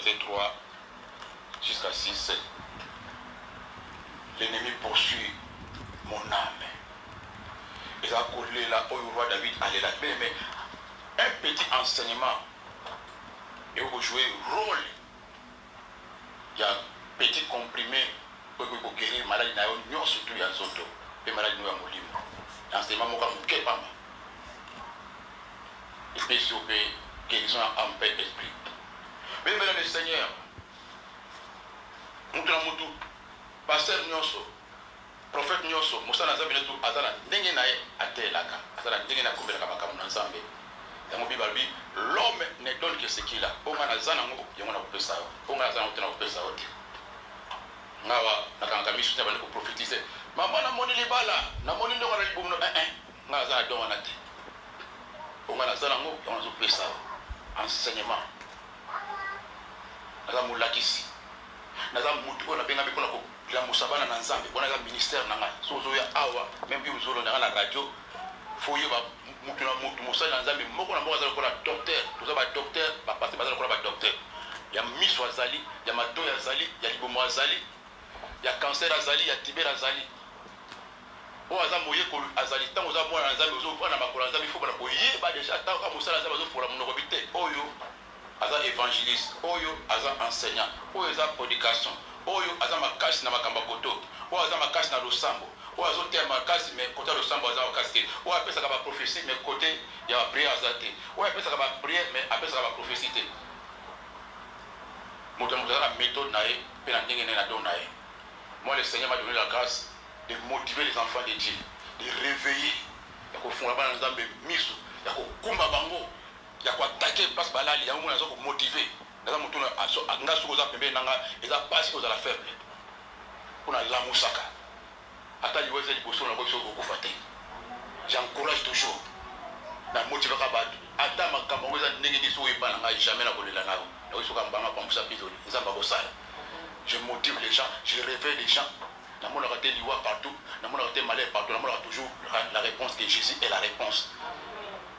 verset 3 jusqu'à 6. L'ennemi poursuit mon âme. Et ça a collé là où le roi David allait là. Mais un petit enseignement, et vous jouez rôle. Il y a un petit comprimé pour guérir maladie, il y a surtout un zoto. Et maladie, nous avons molimo. L'enseignement, moi, je ne sais pas. Et puis, si vous pouvez, guérison en paix esprit. Mais mesdames et seigneurs, nous avons tout. Pasteur Nyoso, prophète Nyoso, Moussa Nazambi Netou, Azana, Nengenae, Atelaka, Azana, Nengena Koubelaka Makam Nanzambe. Dans mon Bible, l'homme ne donne que ce qu'il a. On a Zanango, il y a un peu ça. On a Zanango, il y a un peu ça. Nawa, Nakanga Misu, il faut prophétiser. Maman n'a moni les balles, n'a moni de la boum, n'a Zana Domanate. On a Zanango, il y a un peu ça. Enseignement. Nazam Moulakisi. Nazam Moutou, on a bien avec la Moussabana Nanzambe, on a un ministère, Sozoya Awa, même si vous avez la radio, faut y avoir Moussa Nanzambe, Moko Nambo Azal Kola docteur, vous avez un docteur, partie Bazal Kola docteur. Il y a Miss Wazali, il y a Mato Azali, il y a Libomo Azali, il y a Cancer Azali, il y a Tibet Azali. Oh, Azam Moye Azali, tant vous avez moi Nanzambe, vous avez un Makola Azali, il faut que vous ayez déjà, tant que Moussa Nanzambe, vous avez mon robité, Oyo, Azal évangéliste, Oyo, Azal enseignant, Oyo, Azal prédication. Oyo aza makasi na makamba koto oyo aza makasi na losambo oyo azoteya makasi mais côté ya losambo aza makasi te oyo apesaka baprophétie mais côté ya bapriere aza te oyo apesaka bapriere mais apesaka baprophétie te moto aza na méthode na ye mpe na ndenge nde na don na ye. Moi le Seigneur m'a donné la grâce de motiver les enfants de Dieu, de réveiller ya kofunga bana nzambe miso ya kokumba bango ya koatake place balali yango mona aza komotive. Dans mon tour, nga sukoza pembe nanga eza pasi kozala faible pona la musaka ata liweze liboso na boso okufa te. J'encourage toujours na motive ka batu ata makambo ngoza ndenge ni so yeba nanga jamais na kolela nao na wiso ka mbanga kwa musa pizoli nzamba bosala. Je motive les gens, je réveille les gens. Na mona ka te liwa partout, na mona ka te malheur partout, na mona toujours la réponse que Jésus est la réponse.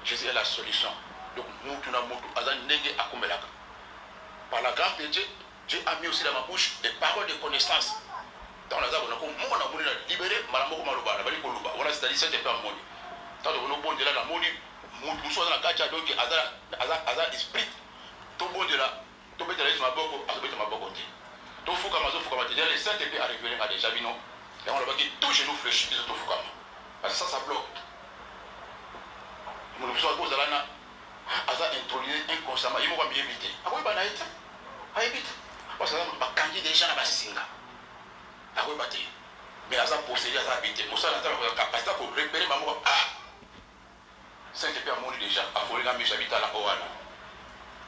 Jésus est la solution. Donc mutu na mutu azan ndenge akomelaka. Par la grâce de Dieu, Dieu a mis aussi dans ma bouche des paroles de connaissance. Dans la zone, on a libéré, Malamoko Malouba, la Bali Koluba, on a c'est-à-dire c'est pas moni. Tant que nous bon de là, la moni, nous sommes dans la carte, donc Aza esprit, tout bon de là, tout bête de ma boko, à ma boko. Tout fou comme Fukama, les saints épées à révéler à déjà vino. Et on a dit tout chez nous fléchis, tout Fukama. Parce que ça bloque. Nous sommes à cause de l'ana. Aza introduit inconsciemment, il m'a bien évité. Ah oui, bah, n'a évité. Parce que quand il y a des gens à Bassinga, ah oui, bah, mais Aza possédé, Aza habité. Moussa n'a pas la capacité pour repérer ma mort. Ah, Saint-Épée a mouru déjà. A volé la mise habitée à la Oana.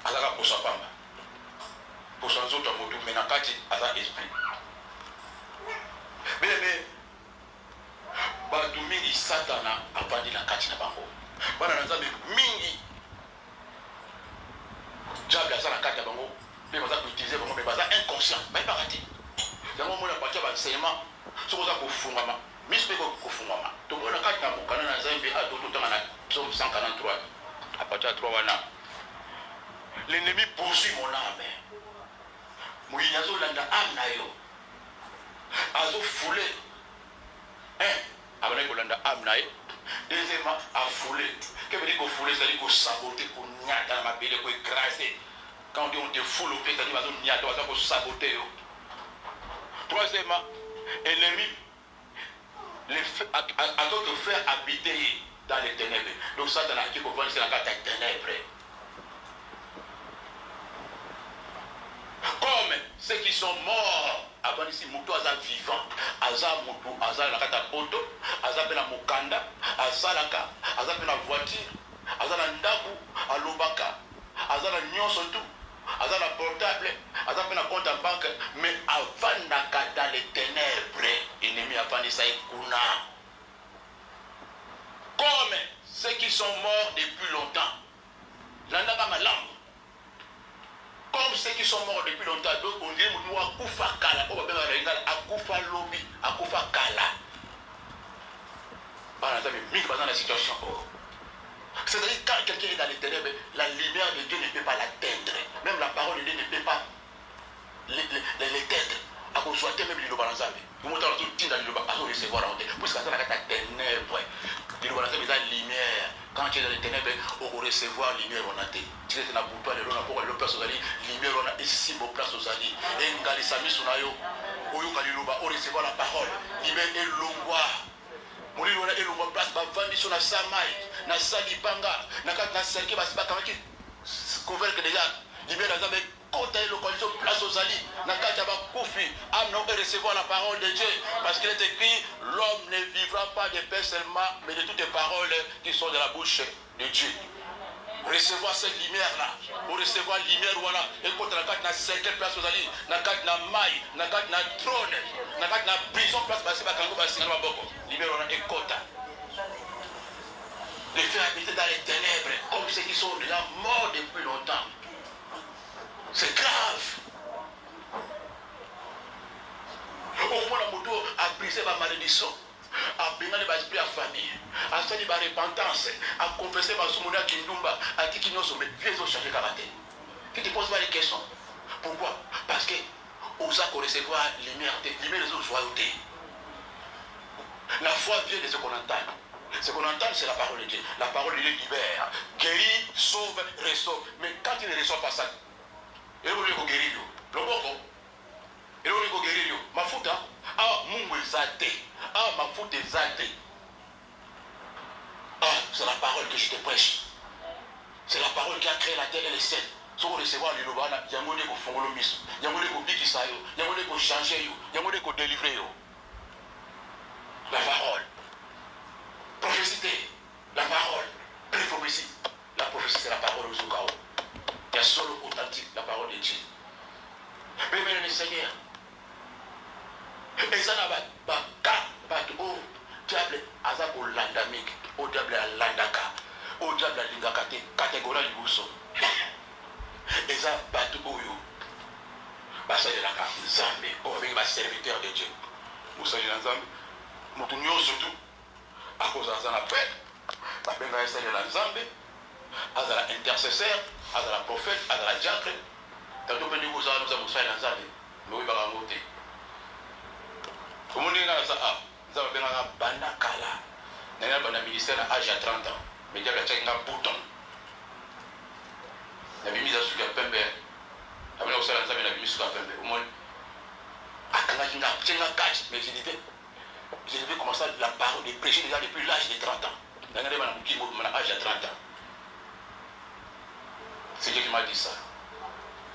Aza a pour sa femme. Pour son autre moto, mais n'a pas dit Aza esprit. Mais, bah, tout le monde, Satana a vendu la carte de Bango. Bah, dans la mingi. Diable a ça la carte de Bango, mais il va utiliser Bango, mais il va inconscient, mais il va rater. Il y a un moment où il y a un enseignement, ce qu'on a pour Fungama, mais ce qu'on Fungama. Donc on a carte de Bango, on a un Zambé, à tout le temps, on a 143, à partir de 3 ans. L'ennemi poursuit mon âme. Mouinazo landa âme nayo. Azo foulé. Avant de landa âme nayo. Deuxièmement, à fouler. Qu'est-ce que veut dire qu'on foule? C'est-à-dire qu'on sabote, qu'on niate dans ma belle, qu'on écrase. Quand on dit on te foule au pied, c'est-à-dire qu'on niate, on va saboter. Troisièmement, l'ennemi a d'autres faire habiter dans les ténèbres. Donc ça, dans la qui peut voir, c'est la carte des ténèbres. Comme ceux qui sont morts avant ici, Moutou Aza vivant, Aza Moutou, Aza la carte poto, Aza pena Mokanda, Aza la carte, Aza pena voiture, Aza la ndaku, Alobaka, Aza la nyonso tout, Aza la portable, Aza pena compte en banque, mais avant dans les ténèbres, ennemi avant de ça kuna. Comme ceux qui sont morts depuis longtemps, l'andaka malam. Comme ceux qui sont morts depuis longtemps, donc on dit Akufa Kala, on va bien regarder Akufa Lobby, Akufa Kala. Dans la situation. C'est-à-dire quand quelqu'un est dans les ténèbres, la lumière de Dieu ne peut pas l'atteindre. Même la parole de Dieu ne peut pas nzambe moto azo tinda liloba azo recevoir la honte puisque ça la kata ténèbres liloba na nzambe eza lumière quand tu es dans les ténèbres on recevoir lumière on a te tu es na buto le lona pour le place ozali lumière on a ici simbo place ozali engalisa miso na yo oyo kaliloba on recevoir la parole lumière elongwa molilo wana elongwa place bavandi so na samai na salibanga na kati na serke basi bakamaki couvert que déjà lumière na nzambe kota et localisation place aux alliés nakata bakufi amna et recevoir la parole de Dieu parce qu'il est écrit l'homme ne vivra pas de pain seulement mais de toutes les paroles qui sont de la bouche de Dieu. Recevoir cette lumière là pour recevoir lumière voilà et quand nakata na cercle place aux alliés nakata na mai nakata na trône nakata na prison place basi bakango basi na maboko lumière voilà et kota les faire habiter dans les ténèbres comme ceux qui sont déjà morts depuis longtemps. C'est grave. Au moins, la moto a brisé ma malédiction, a brisé ma esprit à famille, a fait ma repentance, a confessé ma soumounia Kindumba, a dit qu'il n'y a pas de vieux ont changé caractère. Tu te poses pas les questions. Pourquoi? Parce que on a recevoir lumière des autres joyautés. La foi vient de ce qu'on entend. Ce qu'on entend, c'est la parole de Dieu. La parole de Dieu libère, guérit, sauve, ressort. Mais quand il ne reçoit pas ça, il faut guérir. Il faut guérir. Mafuta, ah, mungu ezate. Ah, mafuta ezate. Ah, c'est la parole que je te prêche. C'est la parole qui a créé la terre et les cieux. Si vous recevez le Lobana, il y a un monde qui fait le mis. Il y a un monde qui dit ça, il y a un monde qui change, il y a un monde qui délivre. La parole. Prophétie, la parole. Prophétie. La prophétie, c'est la parole au Zoukao. Il y a seul authentique, la parole de Dieu. Mais le Seigneur, et ça n'a pas de oh, diable, azako landamik, au diable à landaka, au diable à lingakate, catégorie du bousso. Et ça, batu oyo, basa de la carte, Zambé, on va venir serviteur de Dieu. Vous savez, Zambé, nous tournons surtout à cause de la paix, la paix va essayer de la Zambé, à la intercesseur, à la prophète, à la diacre. Tantôt, nous avons fait la Zambé, mais oui, nous avons voté. Comment dire ça? Nous avons fait la banda kala. Nous avons fait le ministère à l'âge de 30 ans. Mais il y a un bouton. Nous avons mis à ce qu'il y a un peu. Nous avons fait la Zambé, nous avons mis à ce qu'il y a un peu. Au moins, mais je devais commencer la parole de prêcher déjà depuis l'âge de 30 ans. Nous avons fait l'âge de 30 ans. C'est Dieu qui m'a dit ça.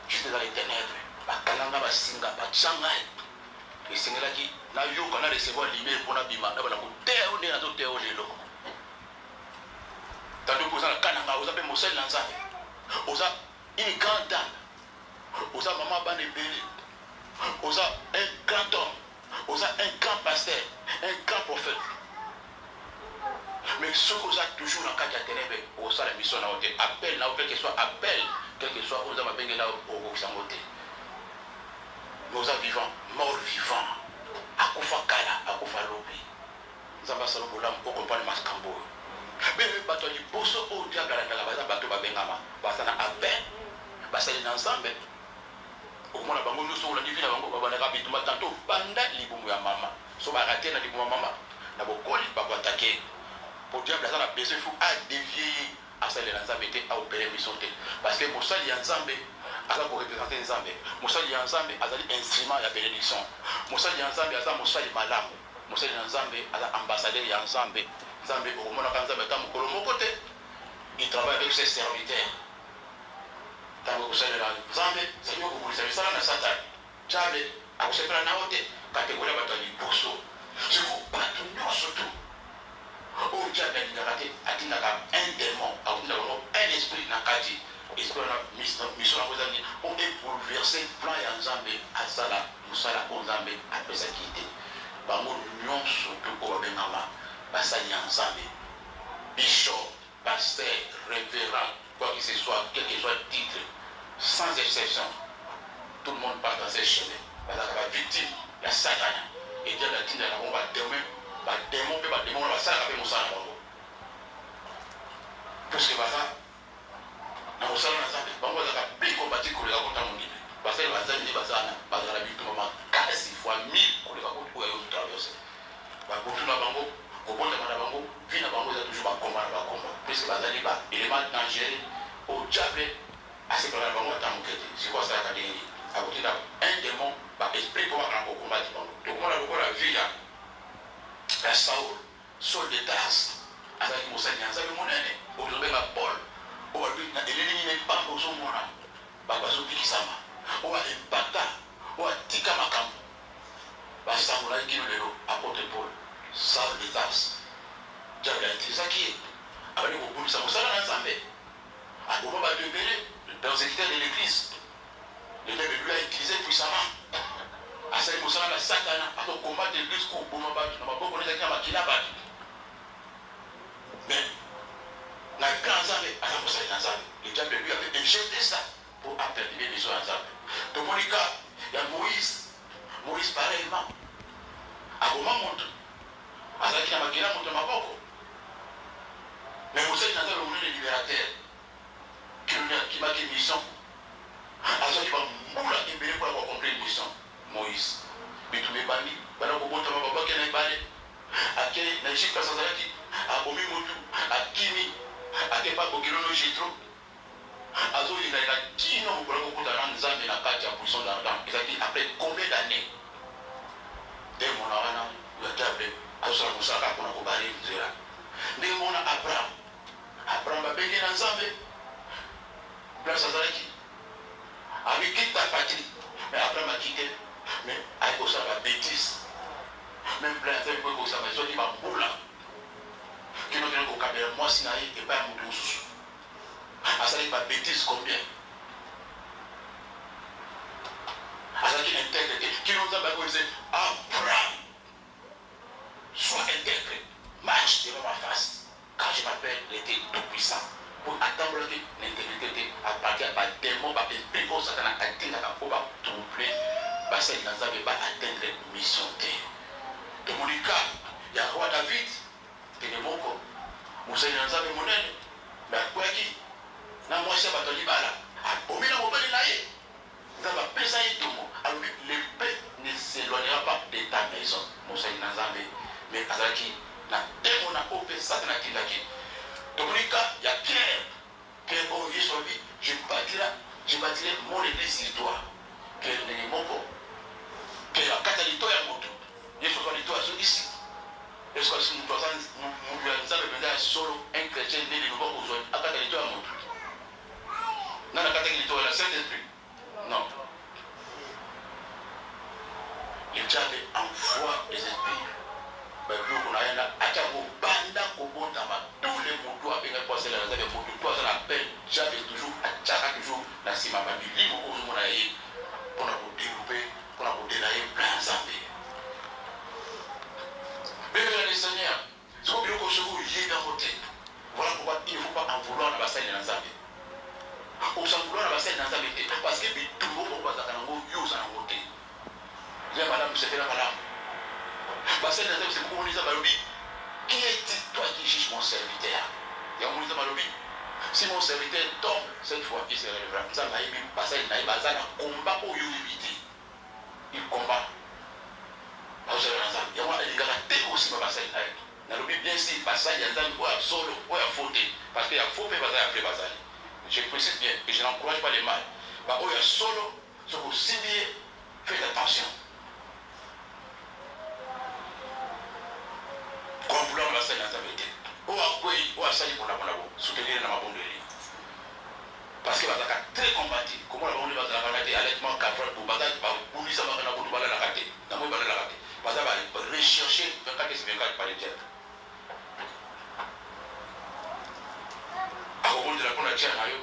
J'étais dans les ténèbres. Bakalanga basinga bachangai. Et c'est là qui na yo kana recevoir l'email pour na bima na bana ko teo ne na to teo lelo. Tando ko za kananga oza pe mosel na nzambe. Oza une grande dame. Oza maman bane belé. Oza un grand homme. Oza un grand pasteur, un grand prophète. Mais ce qu'on a toujours dans le cadre de la ténèbre, on a la mission à côté. Appel, là, quel que soit appel, quel que soit, on a bien là au Sangoté. Nous sommes vivants, morts vivants. Akufa Kala, Akufa Lobi. Nous avons salon pour l'âme, on comprend le mascambo. Mais le bateau du bosso, au diable, la base, bateau, Bengama, Basana appel, Basana ensemble. Au moins, nous sommes la divine, on va rapidement tantôt, pendant l'ibou ya maman. So, va rater la libou maman. N'a pas quoi, il va attaquer. Pour diable, ça a besoin de dévier à celle de l'ensemble à opérer mission. Parce que pour ça, il y a un ensemble. Pour représenter les Zambé, Moussa y a ensemble à l'instrument de la bénédiction. Moussa y a ensemble à Moussa y malam. Moussa y a ensemble à l'ambassadeur y a ensemble. Zambé au moment où on côté, il travaille avec ses serviteurs. Tant que vous avez la Zambé, c'est mieux que vous savez ça dans Satan. J'avais à vous faire la note, catégorie de Bosso. Je vous bats surtout. Au diable, il a raté un démon, un esprit n'a qu'à dire. Et ce qu'on a mission à vous amener, on est bouleversé, plan et ensemble, à Sala, Moussala, ensemble, après sa quitté. Par mon union, surtout au Benama, Bassani ensemble, bishop, pasteur, révérend, quoi que ce soit, quel que soit le titre, sans exception, tout le monde part dans ses chemins. Parce que la victime, la satana, et Dieu l'a dit, on va demain, on va s'arrêter, on va s'arrêter. Parce que ça, na usala na zambi bango za kabiko batiko le contre mon Parce que les bazali bazana bazala bitu mama 4 fois 1000 pour les butu na bango kobota na bango vie na bango eza toujours bakomba na bakomba puisque bazali baélément dangereux au diable asekala na bango ata moke te sikoyo asalaka ndenge akotinda un démon baesprit mpo bakana kokombati bango tokomona lokola vie ya Saul de Tarse azalaki mosali ya nzambe monene ozobenga Paul oyo balobi na eleli nini epamba ozomona bato bazobikisama oyo impacta oyo atika makambo basangolaki kino lelo apôtre Paul Saul de Tarse diable autilisaki ye abali kobundisa mosala na nzambe akoma bato ebele persécuteur de l'église le diable lui a utilisé puissamment asali mosala na satana akokombattre l'église koboma bato na maboko nezaki na makila bato mais na grand nzambe aza mosali na nzambe le diable lui avait injecté ça pour perturber les gens ya nzambe tomoni ka ya Moïse pareillement aboma moto azalaki na makila moto na maboko mais mosali na nzambe monene libérateur kimaki mission azwaki bambula ebele mpona koaccomplir mission Moïse bitumba ebandi bana kobotama babake na ebale ake na Egypte kasi azalaki abomi motu akimi ake mpa bokilono Jethro azolingalinga kino mokola kokota na nzambe na kati ya buisson d'Ardent ezalaki après combien d'années nde mona wana ya diable azosala mosaka mpona kobale nzela ndenge mona Abraham babenge na nzambe place azalaki amikita patrie mais Abraham akite mais ayekosala babétise même plan nzambe mpo ekosala ezwaki bambula kino kena kokabela mwasi na ye epai ya moto mosusu azalaki babétise combien azalaki intègre te kino nzambe akoyebise Abraham sois intègre marche devant ma face car je m'appelle l'été tout puissant pour attendre l'intégrité à partir de démon esprit au satana atingaka mpo batrouble basali na nzambe baatteindre mission te tomoni ka ya roi David tene moko mosali na nzambe monene me akweyaki na mwasi ya bato libala abomi na mobali na ye nzambe apesa ye tomo alobi l'épée ne s'éloignera pas de ta maison mosali na nzambe me azalaki na ndemo na oyo mpe satana atindaki tomoni ka ya Pierre oyo Yesu alobi je bâtirai mon église sur toi Pierre ndenge moko Pierre akata litoyi ya moto Yesu azwa litoyi azongisi Yesu kasi moto aza moto ya nzambe mpenza ya solo un chrétien nde liloba kozwa akata litoyi ya moto nani akataki litoyi na Saint-Esprit non le diable envoie les esprits biloko na ye na atya kobanda kobotama tous les motu abenga po asala na nzambe motu to aza na peine diable toujours atyaka toujours na nsima babilimo oyo ozomona ye mpona kodeloupe mpona kodela ye plan nzambe bebela le seigneur soko biloko soko oyebi yango te voilà pourquoi il ne faut pas en vouloir na basali na nzambe osan vouloir na basali na nzambe te parce que bitumba moko bazalaka nango yo oza nango te ya malamu sepela malamu basali na nzambe sekoko monisa balobi qui est toi qui juge mon serviteur yango monisa balobi si mon serviteur tombe cette fois il se relèvera nzambe ayebi basali na ye baza na komba oyo oyebi te il combat bazala na nzambe yango alingaka te osima basali na ye nalobi bien si basali ya nzambe oyo ya solo oyo ya faux te parce que ya faux mpe bazali apre bazali je précise bien et je n'encourage pas les mal baoyo ya solo soki osimbi ye faites attention kwa vouloir basali na nzambe te oyo akwei oyo asali mpona soutenir na mabondeli parce que bazalaka très combati komona bango nde bazalaka na te allaitement cavral po babundisaka na kutu balalaka te na moi balalaka te baza barecherche 24/24 par le diable akobondela mpona tia na yo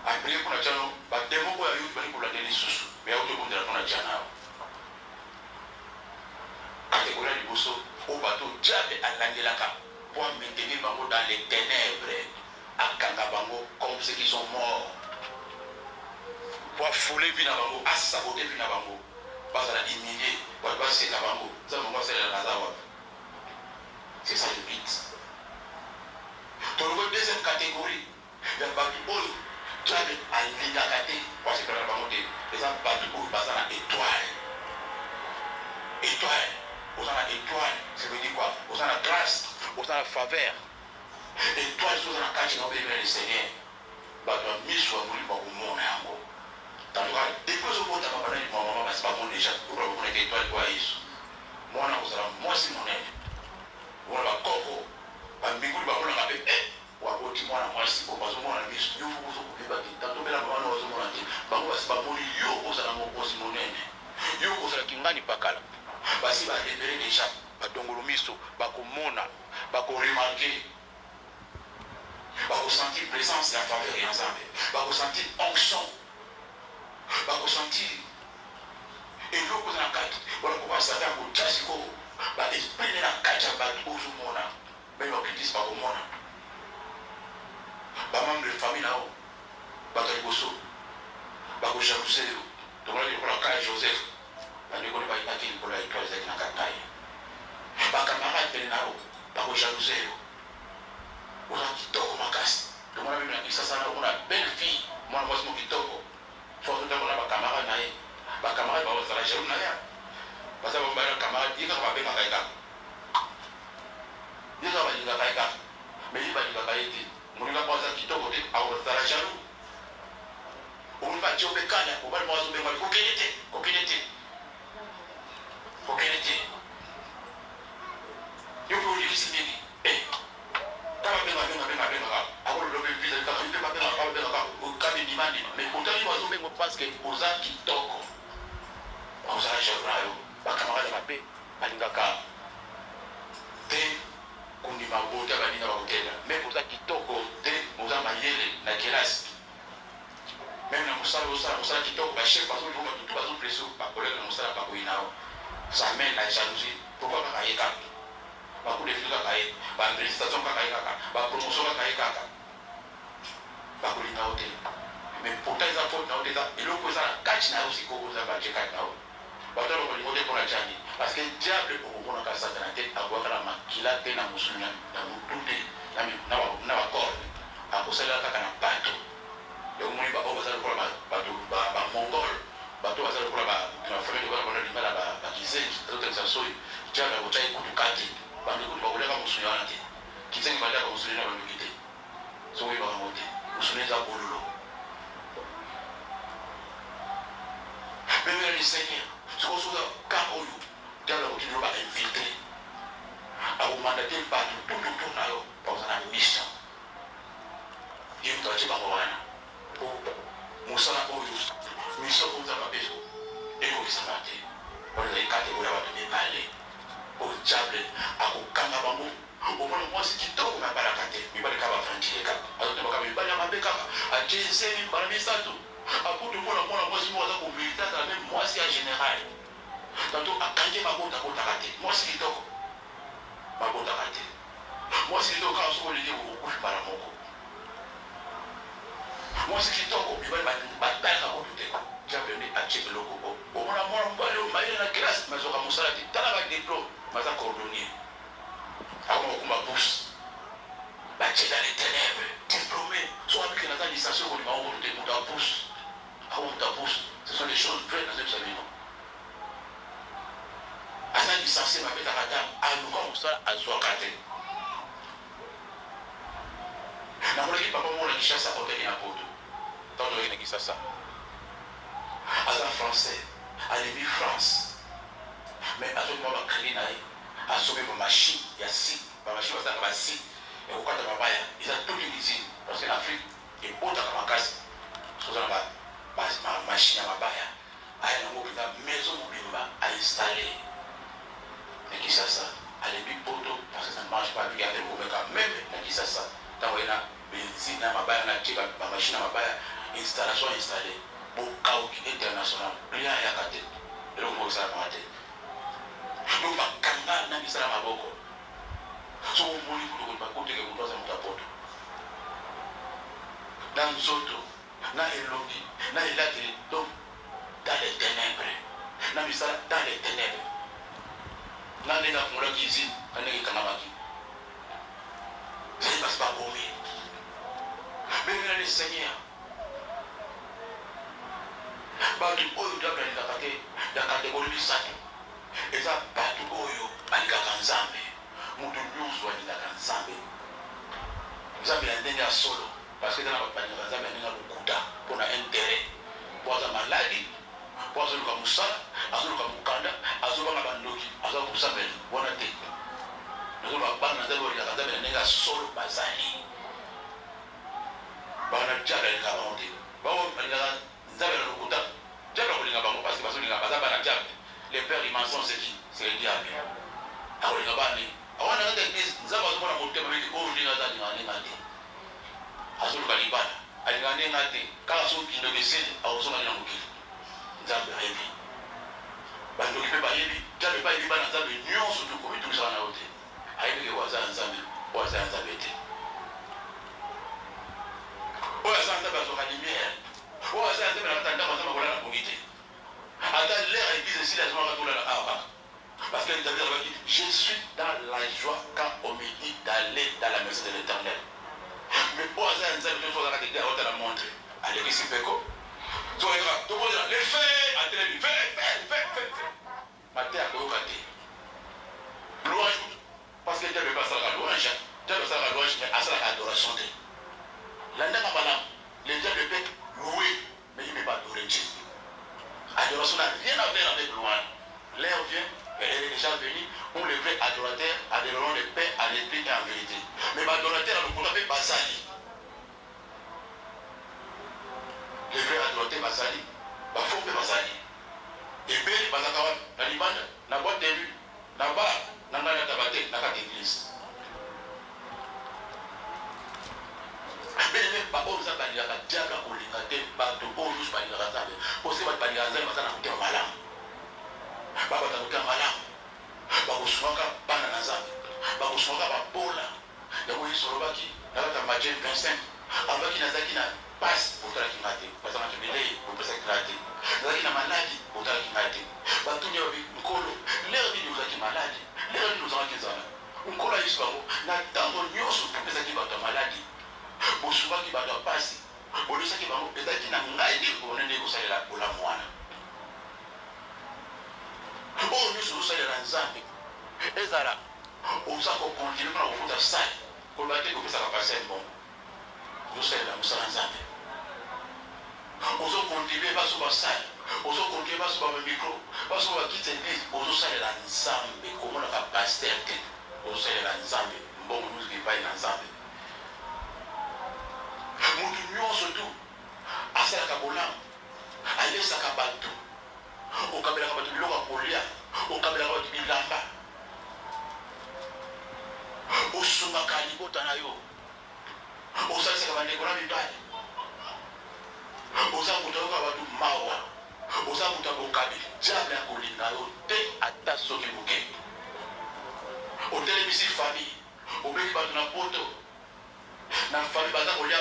aprie mpona tia no bademo oyo ayo bali kolanda lisusu me aotobondela mpona tia na yo kategorie ya liboso oyo bato diable alandelaka pour maintenir bango dans les ténèbres akanga bango comme ceux qui sont morts pour affoler vie na bango asaboter vie na bango bazala humilier bato baseka bango nzambe bango asalela naza wapi c'est ça le but toloko deuxième catégorie ya bato oyo diable alingaka te wasekala bango te eza bato oyo baza na étoile Aux en étoile, ça veut dire quoi? Aux en grâce, aux en faveur. Étoile, aux en cache, on veut le Seigneur. Bah, tu as mis sur un bout pour mon amour. Dans le cas, depuis que je vois ta maman, maman, c'est pas bon déjà. Pour avoir une étoile, quoi, isso. Moi, moi, c'est mon aide. Moi, la coco. Bah, mais vous, bah, on a fait, ou à côté, moi, moi, c'est pour pas se voir la vie. Yo, vous, vous, vous, tant que la maman, on va se voir la vie. Bah, c'est pas mon yo, vous, ça, mon boss, mon aide. Yo, vous, ça, qui m'a pas calme. Basi ba libéré déjà ba dongolo miso ba komona ba ko remarquer ba ko sentir présence la faveur et ensemble ba ko sentir onction ba ko sentir et loko na kati wala ko pasata ko jasiko ba esprit na kati ba ozo mona ba yo kitis ba ko mona ba membre de famille là ba ka boso ba ko jalouser to wala ko la ka Joseph Andi ko ba itaki ko la étoile zaki na katai. Ba camarade pele nao ba ko jalouser yo. Oza kitoko makasi. To mwana mimi na kisa sana una belle fille. Mwana mwasi mo kitoko. Faut que ndako na ba camarade na ye. Ba camarade ba ozala jaloux na ya. Ba sa ba ba camarade yeka ba benga kaika. Yeka ba yeka kaika. Mais il ba yeka kaika. Mwana ba oza kitoko te a ozala jaloux. On va dire au bécane, on va le moiseau benga ko kenete, ko kenete. Kokelete yoko yikisi nini kama benga akolo lobe visa kama benga ukani ni mani mais utani wazo bengo parce que oza kitoko oza jabrayo bakamara mabe balingaka te kundi mabota balinga bakotela mais oza kitoko te oza mayele na kelasi même na musala kitoko ba chef bazo ngoma tutu bazo presso ba kolela musala ba koinao ça mène la jalousie. Pourquoi pas y kaka? Ba coup de fil kaka y, ba félicitation kaka y kaka, ba promotion kaka y kaka. Ba coup de naote. Mais pourtant ils ont fait naote ça. Et le coup ça catch na aussi ko ça ba check nao. Ba to ko ni pour la jani. Parce que diable pour qu'on a ça dans la tête à voir la makila te na musulman na mutunde na ba corps. A ko ça là kaka na bato. Donc moi ba ko ça pour ba bato ba mongol. Bato bazali kola ba na famille ba bana limala ba kizengi toto tsasoyi jana ko tsayi kutukati bandi ko ba ka musunya wana te kizengi ba da ko musunya ba ndukite so we ba ngote musunya za bololo bébé le Seigneur ce qu'on soit ka oyo jana ko tino ba infiltrer a ko mandater ba tout na yo ba sana mission yimto ba ko wana musala oyo mission pour ça va besoin et qu'on s'en va te on les catégories va te parler au diable à au kamabango au moins moi c'est qui tombe ma barakate mais pas le kaba fanti ka alors tu vas me parler ma beka à jésus même par mes sato à pour de moi moi si moi ça pour militaire dans même moi c'est en général tantôt à kange ma bota kate moi c'est qui tombe ma bota kate moi c'est qui tombe quand on se dit au couche par moko moi c'est qui tombe mais pas bienvenue à Tchèque-Loco. On a la classe, mais on a moussala de talaba diplôme, mais on a cordonnier. Avant on m'a pousse. Bâti dans les ténèbres, diplômé, soit avec la licenciation, on m'a pousse. Avant on t'a pousse. Ce sont des choses vraies dans cette famille. À la licencié, ma bête à la dame, à nous, on s'en a zoakate. Na mwana ki papa mwana ki chassa kote ki na poto. Tant de qui ça. À la français, à l'ennemi France. Mais à ce moment, créé à sauver ma machine, il y a si, ma machine va être si. Et au cas de ma baille, ils ont tout utilisé. Parce que l'Afrique est haute à ma casse. Parce que ma machine à ma baille, à une maison à installer. Et qui ça? À l'ennemi poto, parce que ça ne marche pas, puis il y a des problèmes même, qui ça? Tant qu'il y a benzine à ma baille, ma machine à ma baille, installation installée. Au cas international, rien à y et donc vous savez pas. Donc ma kanga n'a mis ça à ma boko. So vous voulez que vous côté que vous doit se poto. Dans Zoto, na Elogi, na Elati, donc dans les ténèbres. N'a mis ça dans les ténèbres. N'a n'est pas pour la cuisine, n'a n'est qu'à ma qui. Ça ne passe pas pour moi. Mais bien le Seigneur. Batu oyo dabla la catégorie 5 eza bato oyo balingaka nzambe moto nyonso alingaka nzambe nzambe ya ndenge ya solo parce que eza na bato balingaka nzambe ya ndenge ya lokuta mpona intérêt po aza maladi po azoluka mosala azoluka mokanda azobanga bandoki aza kosambela wana te nazoloba bana na nzambe balingaka nzambe ya ndenge ya solo bazali bana diable alingaka bango te bango balingaka nzambe na lokuta diable akolinga bango parce que bazolinga baza bana diable les pères immenses c'est qui c'est le diable akolinga bani awana kata église nzambe azomona motema beti oyo ndenge aza alingaka ndenge te azoluka libala alingaka ndenge te kaka soki ndoki esili akosongani na mokili nzambe ayebi bandoki mpe bayebi diable mpe ayebi bana nzambe nyonso tokomi tokisaka na yo te ayebi ke oyo aza ya nzambe oyo aza ya nzambe te oyo aza ya nzambe azwaka lumière oyo aza ya nzambe na kata ndako nzambe akolala bongi te ata l'air église esili azomaka tolala awa kaka parce que David a dit je suis dans la joie quand on me dit d'aller dans la maison de l'Éternel mais pour aza ya nzambe nyonso azaka te aota la montre alekisi mpeko toyeka tokozela le fe atelemi fe mate akoyoka te louange parce que diable asalaka louange diable asalaka louange mais asalaka adoration te landaka malamu le diable peut louer mais il ne peut pas adorer Dieu. Adoration n'a rien à faire avec louange. L'heure vient, elle est déjà venue, où les vrais adorateurs adoreront le Père à l'esprit et en vérité. Mais l'adorateur, on appelle Basali. Les vrais adorateurs Basali, il faut que Basali. Et puis, Basakawan, dans l'Iman, dans la boîte de vue, dans le bar, dans la tabate, dans la église. Bien-aimé, papa, vous avez dit que Dieu a colligé, bateau, on nous parle de la table. Parce que vous parlez de la table, vous avez dit malam. Papa, vous avez dit malam. Papa, vous avez dit banana. Papa, vous avez dit bola. Il y a eu sur le baki, dans la table 25. Avant qu'il n'ait pas passe pour faire la kimate. Parce que vous avez pour faire la kimate. Vous avez dit maladie pour faire la kimate. Bateau, il y a eu un colo. L'air dit nous avons maladie. L'air dit nous avons zana. Un colo a eu ce babo. N'a tant de nuits sur pour faire la maladie. Bosuba qui va passer. Bolisa qui va peut-être n'a pas été pour ne négocier la pour la moine. Oh, nous sommes sur la Nzambe. Et ça, on s'est continué à vous faire ça. Pour battre comme ça va passer bon. Nous sommes là, nous sommes Nzambe. On s'est continué à sur la salle. On s'est continué à sur le micro. Parce qu'on va quitter l'église. On s'est là Nzambe. Comment on va passer? On s'est là Nzambe. Bon, nous ne pas Nzambe. Mutu nyonso tu asalaka bolamu alesaka bato okabelaka bato biloko ya kolia okabelaka bato bilamba osungaka libota na yo osalisaka bandeko na mibali oza moto ayoka bato mawa oza moto abokabi diable akolinga yo te ata soki moke otelemisi famille obeki bato na poto na famille baza kolia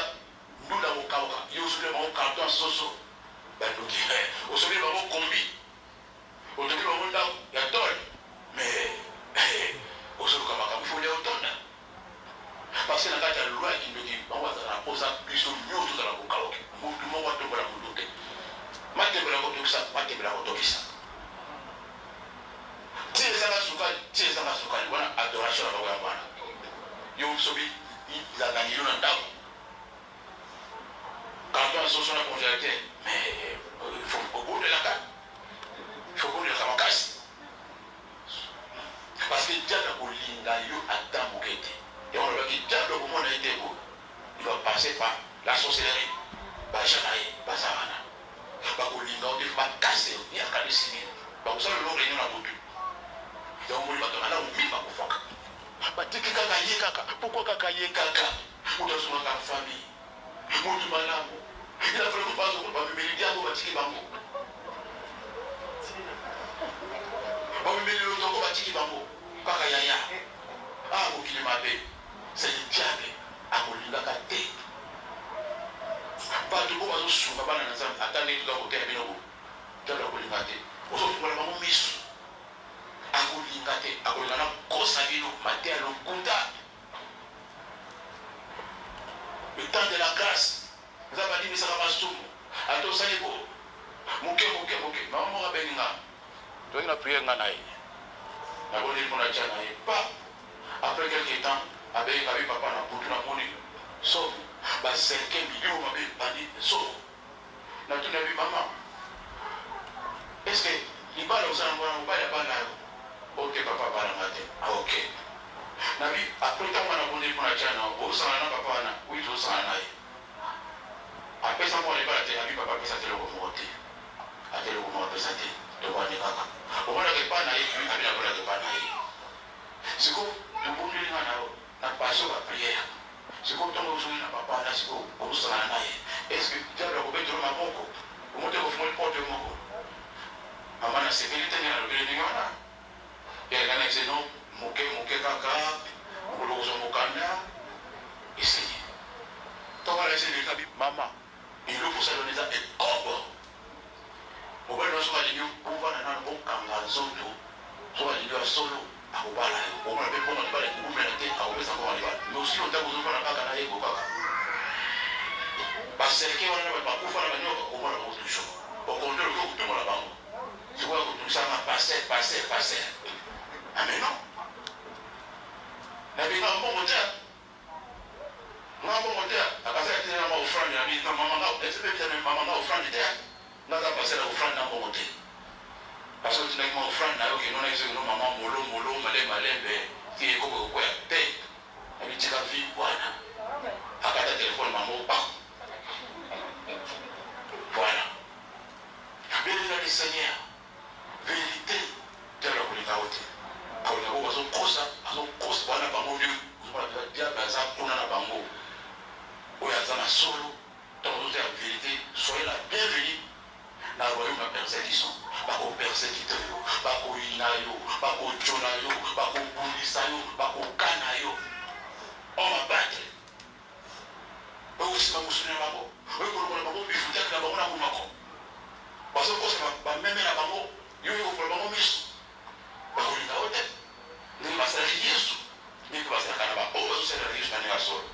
ndunda kokauka yo osomeli bango carton soso bandoki osomeli bango kombi otoki bango ndako ya tole mais osoluka makambo fo lia otonda parce que na kati ya loi kindoki bango bazala na posa biso nyonso ozala kokauki motu moko atombola motu te matembela kotokisa ti ezanga sukali wana adoration na bango ya bwana yo sobi ezalaka nilo na ndako carton soso na congélateur mais il faut beaucoup de la carte il faut beaucoup de la makasi parce que diable akolinga yo ata moke te et on voit que diable okomona ye te il va passer par la sorcellerie bajana ye baza wana bakolinga yo te bakase yaka desini bakosala lelo réunion na motu yango moni bato bana omi bakofaka batiki kaka ye kaka pourquoi kaka ye kaka moto azongaka famille motu malamu il a fallu que pas au bamemeli diabo batiki bango bamemeli lotongo batiki bango kaka yaya mokili mabe c'est le diable akolingaka te bato po bazosunga bana na nzambe ata ndenge toza koteya binoko diable akolinga te ozofungola bango miso akolinga te akolinga na kosa bino mateya lokuta le temps de la grâce nous avons dit que ça va pas souffrir. Attends, ça y est, moke. Maman m'a béni. Tu as une prière, La bonne est pour la tchana et pas. Après quelques temps, avec papa na pour la monnaie. Sauf, bah 5 millions m'avait banni, sauf. Na tout n'a vu maman. Est-ce que il parle au sang, on va y avoir ok, papa parle matin. Ah, ok. Na vu, après tant qu'on a bonne pour la tchana, au sang, papa na, oui, au sang, après ça, moi, les balles, la papa peut s'atteler au monter. Atteler au monter, ça t'est. De voir les caca. Au moins, la pas naïf, lui, avec la bonne de pas naïf. C'est comme, le bon lieu n'a pas sur la prière. C'est comme ton besoin n'a pas là, c'est comme, au sang, est-ce que tu as le robert de ma bonne? Au moins, tu as offert le porte de mon corps. Maman, la sécurité, il y a le bien de Yana. Et elle a dit non, moqué, caca, ou l'ose au mocana. Et c'est dit. Tant qu'on a essayé de dire, maman, il nous faut ça donner ça et comme. Au moins, nous sommes allés au pouvoir d'un bon kangazoto, soit allés à solo, à Obala, au moins, on n'a pas les goûts, mais à Obesa, on va mais aussi, on a besoin de la bagarre et Bobaka. Parce que on n'a pas pouvoir la manœuvre, au moins, on a toujours. Au contraire, le coup de mon avant. Tu vois que tout ça va passer. Ah, mais non. La vie n'a pas monté. Non, bon, à passer à la offrande, la vie, maman, maman, offrande, n'a pas passé la offrande dans mon côté. Parce que tu n'as pas offrande, non, non, maman, molo, malé, qui est comme au coin, paix. La vie, tu la vie, voilà. À ta téléphone, maman, pas. Voilà. Bien les Seigneur, vérité, de la communauté. Alors, on va se croiser, voilà, bango, on va dire, ça, on a la bango. Oyazana solo, dans notre vérité, soyez la bienvenue dans le royaume de la persécution. Bako persécuteur, bako inayo, bako jonayo, bako bunisayo, bako kanayo. On va battre. Vous aussi, vous souvenez de bako. Vous pouvez le bako, il faut dire que la bako n'a pas mako. Parce que quand même la bako, il y a un bako mis. Bako inayo te. Ni masala Yesu, ni masala kanaba. Oh, c'est la Yesu na solo.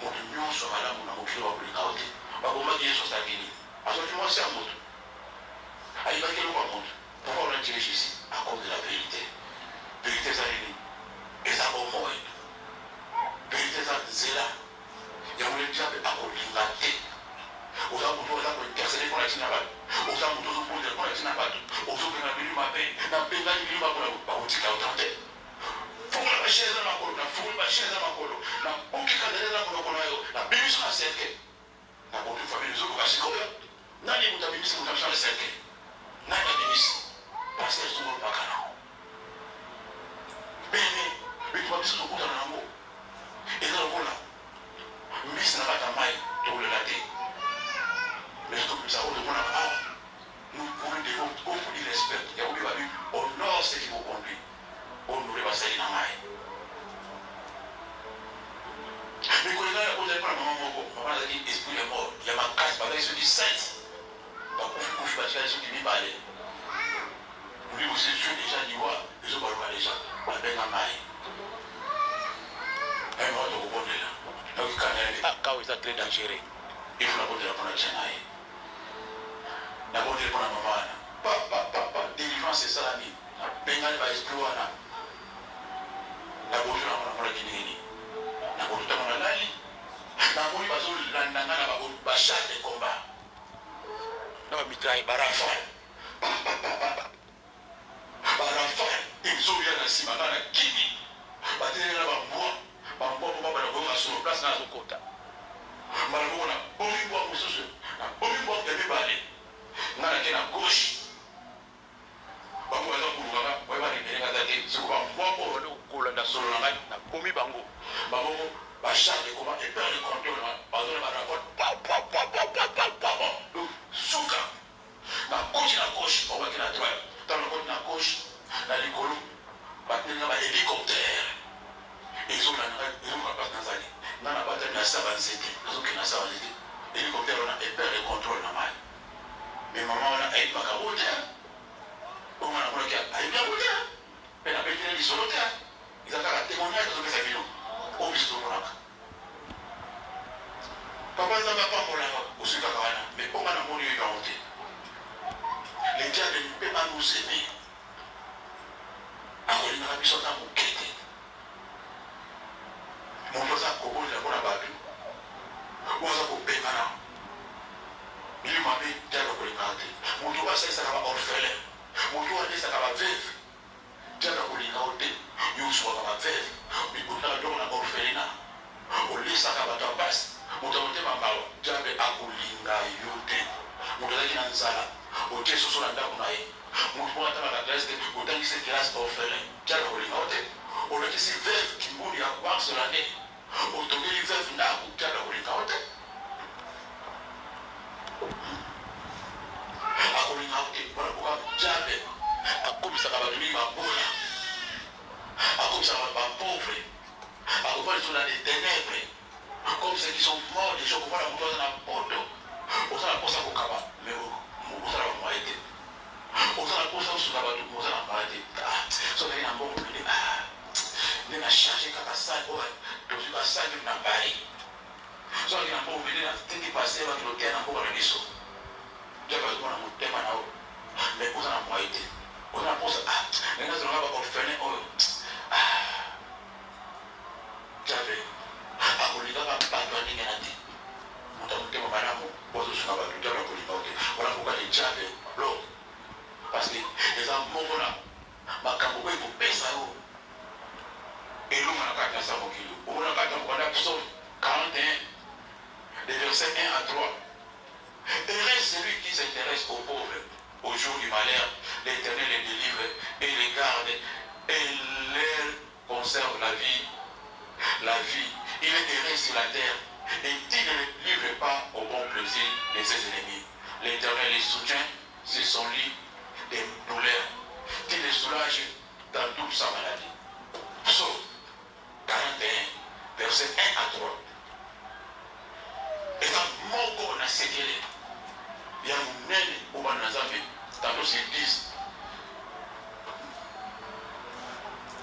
Moto nyonso malamu na mokili wa kulika ote bakomaki yesu asakini azoki mwasi ya moto ayibaki eloko ya moto pourquoi on a tiré ici à cause de la vérité eza nini eza bomoi vérité eza nzela yango nzambe akolinga te oza moto oza kointersele mpona ntina bato oza moto ozobondela mpona ntina bato ozobenga bilima mpe napengani bilima mpona bakotika otan te fungola basheza makolo na fungola basheza makolo na okika ndelela monoko na yo na bimiso na serke na botu famille zoko basikoyo nani mutabimisi mutabisa na serke nani abimisi pasteur sungolo pakana bene bitu babiso tokuta na yango eza lokola mbisi na bata mai tokolela te mais tokobisa oyo tomonaka awa nous devons beaucoup de respect yakobi babi honore ce qui vous conduit honorer basali na ngai mikolo ngai oza mpona mama moko mama azalaki esprit ya mort ya makasi bazali soki 7 bakufi batikali soki mibale oli bosesio deja liwa ezobaluka deja babenga ngai mama tokobondela nakikana kawo eza très dangereux ifo nabondela mpona tia ngai nabondela mpona mama wana papa délivrance esalami nabengani baesprit wana nabotu namonaki nini nabotu ntango nalali namoni bazolandanga na bachar de combat na bamitraille barafale ezoya na nsima nga na kini batelela bambwa mpo babanakoyoka solo place na azokota mbala moko na bomi mbwa mosusu na bomi mbwa ya mibale nga nake na gauche bango baza kulukaka oyebanekelenga za te siko bambwa mpo kolanda solo na ngai na bomi bango bango bachar de combat epere de contrôle bazona barapote donc suka na gauche obaki na droite ntango nakoti na gauche na likolo batelinga bahélicoptere ezolandaka place nazali nga na batali na saba nzete nazokende na saba nzete hélicoptere wana epere de contrôle na mai mais mama wana ayebaka o te onga na monaki ayebiyako te mpe nabetele lisolo te eza kaka témoignage azopesa bino oyo biso tomonaka papa nzambe apambolaka osui kaka wana mais onga na moni oyo yango te le diable ne peut pas nous aimer akolinga biso na mokete moto aza kobolela mpona bato oyo aza kobengana milimo mabe tiaka kolingaka te moto oyo asalisaka baorphelin moto oyo alesaka baveve tiaka kolingaka te yo oswaka baveve bibotaka biloko na orphelina olesaka bato ya basi moto akotema mawa jabe akolinga yo te moto azalaki na nzala otie soso na ndako na ye moto moko atamaka classe te otangisi classe orphelin tiaka kolinga yo te olakisi veve kimbuni ya barcelone otongeli veve ndako tiaka kolinga yo te akolinga yo te mpona boka jabe akomisaka bato mingi babola akomisaka bapauvre akopa liso na des ténèbres comme ceux qui sont morts déjà komona moto aza na poto oza na mposa kokaba mais oza na bamoye te oza na mposa osunga bato oza na moye te sokaki na mbongo mene nde na charge kaka sale oyo tozwi basale na bari sokaki na mbongo mene na tindi pase bakilotea na mboka na biso jaka azomona motema na oyo mais oza na moye te oza na mposa ndenge azolonga baorphelin oyo jabe akolingaka bato andenge na te moto amotema malamu bozosunga bato jabe akolinga te wana mpoka ne jabe lo parce que eza moko na makambo oyo ekopesa yo elonga na kati ya sa mokili omona kati ya mokanda psaume 41 des versets 1 à 3 heureux celui qui s'intéresse aux pauvres au jour du malheur l'Éternel les délivre et les garde et leur conserve la vie. Il est heureux sur la terre et il ne livre pas au bon plaisir de ses ennemis. L'Éternel les soutient sur son lit des douleurs. Il les soulage dans toute sa maladie. Psaume 41, versets 1 à 3. Et dans mon corps, on a séquelé. Il y a un nez au Banazamé. Tantôt c'est 10.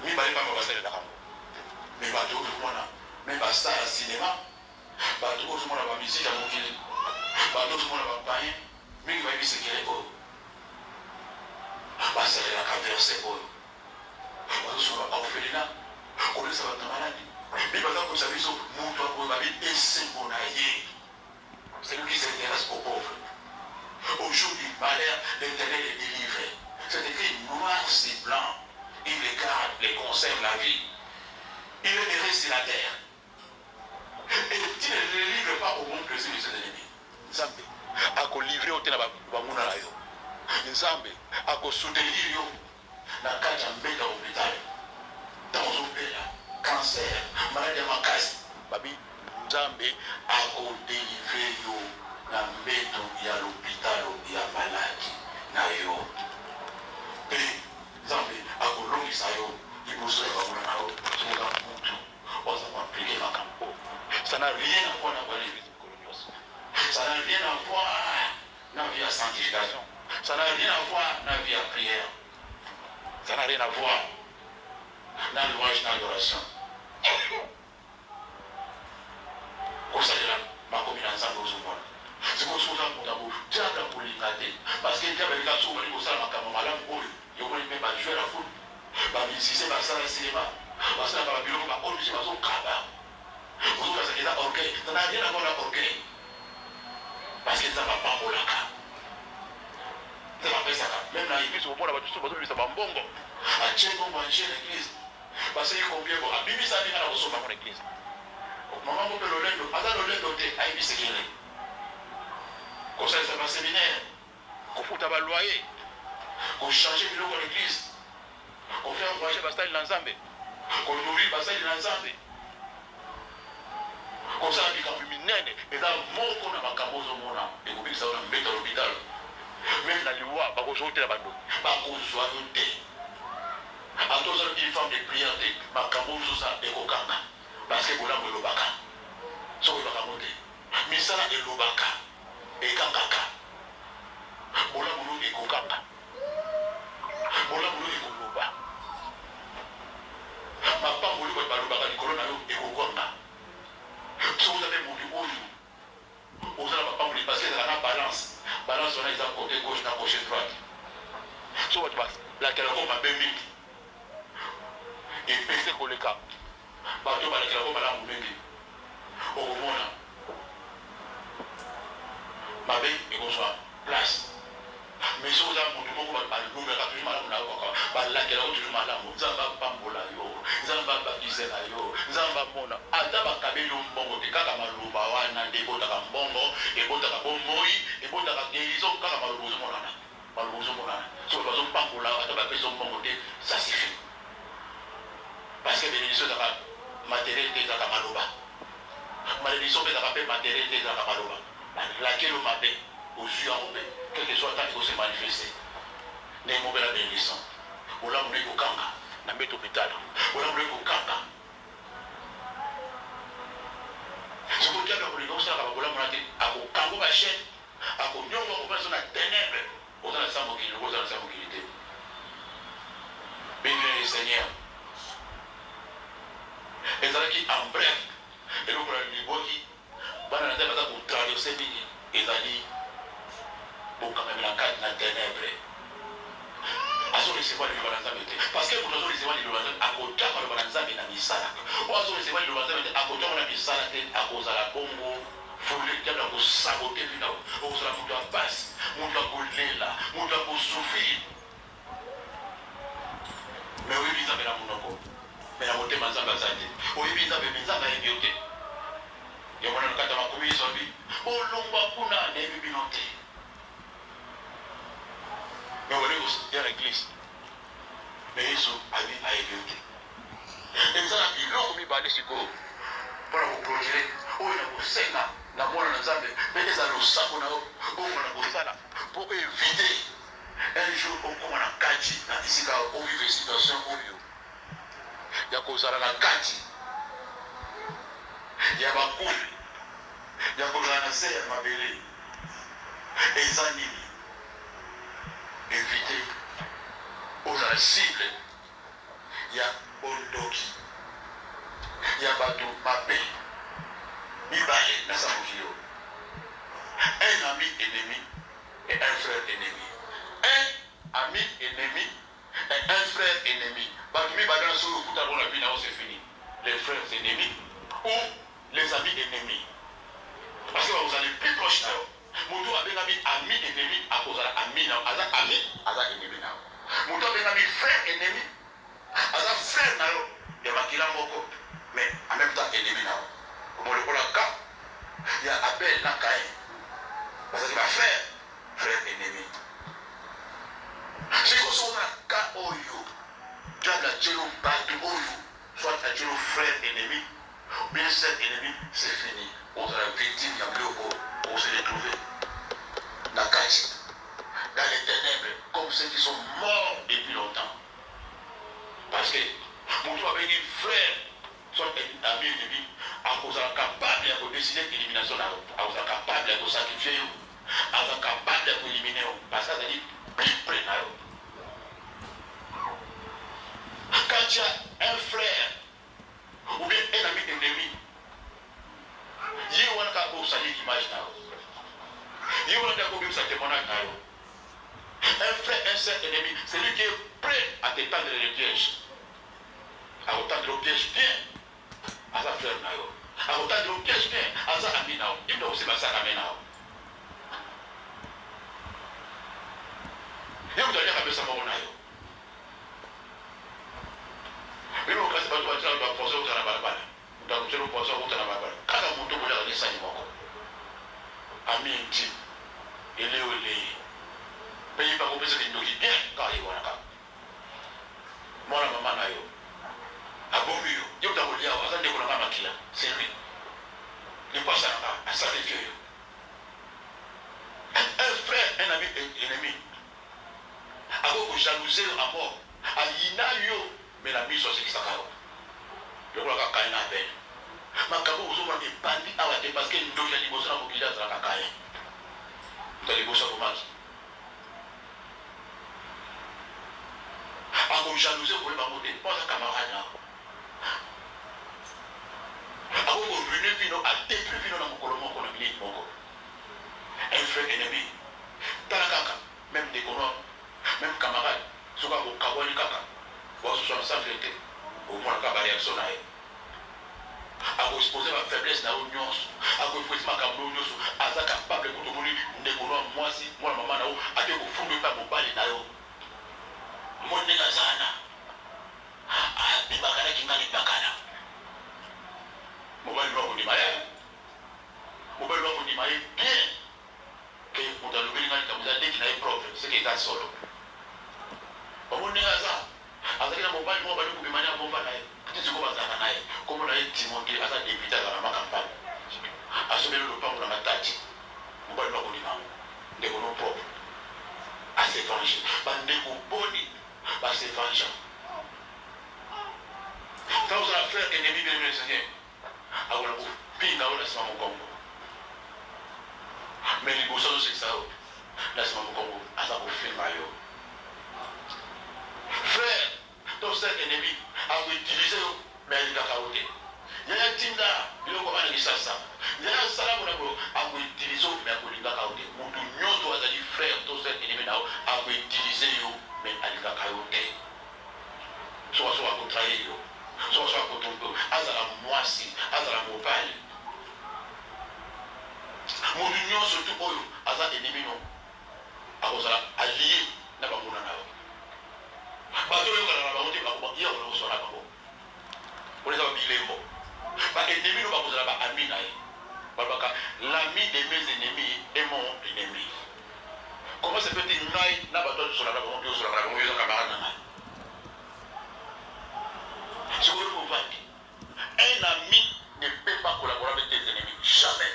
Mais il n'y a pas de mais bato ozomona même bastar ya cinéma bato ozomona bamusike ya mokili bato ozomona bapayen mingi bayebi sekele oyo basalelaka verse oyo bazosoka baorphelina kolesa bato na maladi mi baza kosa biso moto akoyo babi esengo na ye celui qui s'intéresse aux pauvres au jour du malheur l'Éternel est délivré c'est écrit noir c'est blanc il les garde les conserve la vie. Il est heureux sur la terre. Et il ne livre pas au bon plaisir de ses ennemis. Nzambe, ako livrer au tena bamuna na yo. Nzambe, ako soutenir yo na kati ya mbeka hôpital. Dans un cancer, maladie makasi. Babi, Nzambe, ako délivrer yo na mbeto ya l'hôpital ya maladi na yo. Et Nzambe, ako longisa yo liboso ya bamuna na yo. Ça n'a rien à voir avec l'église coloniale. Ça n'a rien à voir dans la vie à sanctification. Ça n'a rien à voir dans la vie à prière. Ça n'a rien à voir dans le louange, dans l'adoration. Comme ça, ma commune ensemble aux hommes. C'est comme ça qu'on a beau diable pour l'ingater. Parce que le diable est souvent dit que ça m'a comme malade pour lui. Il y a même pas jouer la foule. Bah, si c'est pas ça le cinéma. Parce que dans le bureau, on dit que c'est pas son cabas. Vous avez dit orgueil, ça n'a rien à voir avec orgueil. Parce que ça ne va pas au lac. Ça va pas ça. Même dans l'église, on voit la voiture, on voit ça va bongo. À Tchéko, on va chez l'église. Parce qu'il y a combien de gens. À Bibi, ça vient à la ressource dans l'église. Maman, on peut le lendo. À le lendo, à Ibi, c'est qu'il est. Comme ça, ça va séminaire. Qu'on fout à loyer. Qu'on change de l'eau à l'église. Qu'on fait un voyage bastard l'ensemble. Qu'on nourrit bastard l'ensemble. Comme ça, il y a des minènes, et là, mon qu'on a ma camozomona, et vous dites ça, on a mis dans l'hôpital. Même dans les lois, pas qu'on soit là-bas, pas qu'on soit noté. À tous une femme de prière, ma camozosa et kokanga. Parce que vous l'avez le baka. So vous l'avez monté. Misala et le baka. Et kangaka. Vous l'avez et kokanga. Vous l'avez et koloba. Ma femme, vous l'avez le baka, le colonel et kokanga. Si vous avez mon oyo, vous allez pas me parce que c'est la balance. Balance, on a les côté gauche, la côté droite. So what was? La quelqu'un m'a béni. epese koleka bato balekela ko malamu mingi okomona mabe ekozwa place mais soki oza motu moko balobelaka toujours malamu na yo kaka balakela ko toujours malamu nzambe apambola yo nzambe abakisela yo nzambe amona ata bakabeli yo mbongo te kaka maloba wana nde ebotaka mbongo ebotaka bomoi ebotaka guérison kaka maloba ozomonana maloba ozomonana soki bazopambola ata bapesi yo mbongo te ça suffit parce que bénédiction ezaka matériel te ezaka maloba malédiction mpe ezaka mpe matériel te ezaka maloba lakeli yo mabe ozwi yango mpe quel que soit temps se manifester ndenge moko la bénédiction olamu ndenge kokanga na mbeto hôpital olamu ndenge kokanga sokotiaka kolinga osalaka bakolamu na te akokango bachaine akonyongo akopesa na ténèbre oza na sa mokili loko oza na sa mokili te bénir le Seigneur ezalaki en bref eloko na libwaki bana na te baza kotraverse nini ezali bokamami na kati na ténèbre azorecevoir liloba na nzambe te parce que moto azorecevoir liloba na nzambe akotya maloba na nzambe na misala oyo azorecevoir liloba na nzambe te akotyango na misala te akozala bongo fule diable akosabote vina okozala moto ya pasi moto akolela moto akosouffrir mais oyebi nzambe na monoko mais na motema nzambe aza te oyebi nzambe me nzambe ayebi yo te yango na kati ya makomi yesu abi olongwa kuna nayebi bino te mais on est dans l'église. Mais ils sont allés à l'église. Et nous avons dit, l'homme m'a dit, pour vous protéger, on a vous sénat, la mort dans les âmes, mais les allos savent, on a vous ça là, pour éviter un jour, on commence à Kati, dans ici, on vit des situations où il y a cause à la Kati, il y a beaucoup, il y a cause à la serre, ma belle, et ils animent. Éviter aux cibles. Il y a Ondoki, il y a Bato Mapé, Mibale, Nasamokio. Un ami ennemi et un frère ennemi. Un ami ennemi et un frère ennemi. Bato Mibale, sur le coup d'abord la vie, c'est fini. Les frères ennemis ou les amis ennemis. Parce que vous allez plus proche là. Moto abenga ami ennemi à cause de ami na aza ami aza ennemi na moto abenga frère ennemi aza frère na yo ya makila moko mais en même temps ennemi na comme le kola ka ya Abel na Caïn parce que ma frère ennemi c'est comme ça ka oyo diable a tué battu oyo soit a tué frère ennemi ou bien sœur ennemi c'est fini on sera victime ya bloko on se retrouver dans les ténèbres, comme ceux qui sont morts depuis longtemps. Parce que mon tour avec des frères, soit amis ennemis, à cause de capable de décider d'élimination, à cause de capable de sacrifier, à cause de capable d'éliminer, parce que ça dit plus près. Quand tu as un frère ou bien un ami ennemi, il y a un salut l'image. Il y a un témoignage. Un frère, un seul ennemi, c'est lui qui est prêt à te tendre le piège. À tendre le piège bien à sa frère. À tendre le piège bien à sa amie. Il doit aussi passer à amie. Il vous dire que ça va. Mais nous, quand c'est pas toi, tu vas penser au Tanabala. Donc, tu vas penser au Tanabala. Quand on monte au Tanabala, ami intime. Il est où il est. Pays par où il nous dit bien quand il voit là. Moi, la maman, là, à bon mieux, il y a un lien, à des colonnes qui là, c'est lui. Il passe à sacrifier. Un frère, un ami ennemi. À vous jalouser à mort. À l'inayo, mais la mise sur ce qui s'accorde. Je crois qu'à Kaina peine. Ma cabo, vous avez des bandits à la tête parce qu'il nous a dit que vous avez dit que vous avez dit vous allez bosser comment? À vous jalouser, vous pouvez pas monter. Pas un camarade là. À vous ruiner vino, à détruire vino dans mon colombo qu'on a mis mon un frère ennemi. Talakaka, même des colons, même camarades, soit au Kawani Kaka, ou à 65 l'été. au moins la réaction na ye a exposer ma faiblesse na nyonso a exposer ma kambo nyonso aza capable ko tomoni ndeko no mwasi mwana mama na o ate ko fundu pa mobali na yo monenga sana bibakana kingali bakana mobali wako ni maya mobali wako ni maya bien que utalubiri ngali kamuza deki na ye propre c'est que est solo monenga sana azakina mobali mo bali kubimania bomba na ye kitiko bazana na ye komo na ye Timothée asa débuté dans la campagne asomelo lopango na matati mobali wako ni mango ndeko no propre assez venger bandeko boni ba se venger quand vous allez faire ennemi bien le Seigneur awala ko pinga wala sama mukongo mais les bossos c'est ça la sama mukongo asa ko filma yo frère ton seul ennemi a utilisé mais il a caroté il y a tinda bilo ko bana kisasa il y a salamu na ko a utilisé mais ko linga caroté mutu nyoto azali frère ton seul ennemi na a utilisé yo mais alika caroté soit ko trahir yo soit ko tombe azala mwasi azala mobali mutu nyoso tu oyo aza ennemi no akozala allié na bamuna na yo bato yo kana na bango te ba iya ko sona bango on les a bilembo ba ennemi no bakozala ba ami na ye babaka l'ami de mes ennemis est mon ennemi. Comment se fait-il nai na bato sur la bango yo sur la bango yo camarade na je veux vous dire un ami ne peut pas collaborer avec tes ennemis jamais.